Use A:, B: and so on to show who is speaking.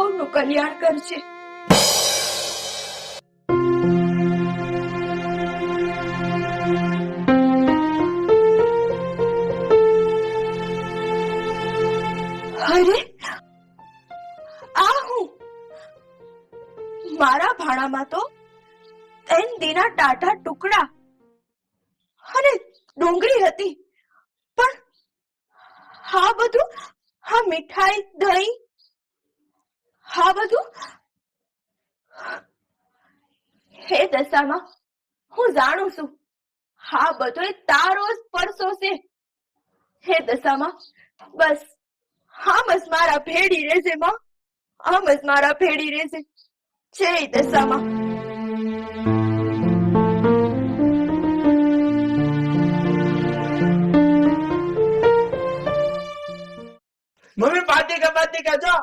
A: સૌનું કલ્યાણ કરજે. અરે આ હું? મારા ભાણામાં તો તેના ટાટા ટુકડા અને ડુંગળી હતી, પણ હા બધું, હા મીઠાઈ, દહીં, હા બધું. હે દશામાં, હું જાણું છું હા બધોય તારો જ પરસો છે. હે દશામાં, બસ આમ જ મારા ભેડી રહેજે માં, આમ જ મારા ભેડી રહેજે. જય દશામાં.
B: મમ્મી પાતિકા જો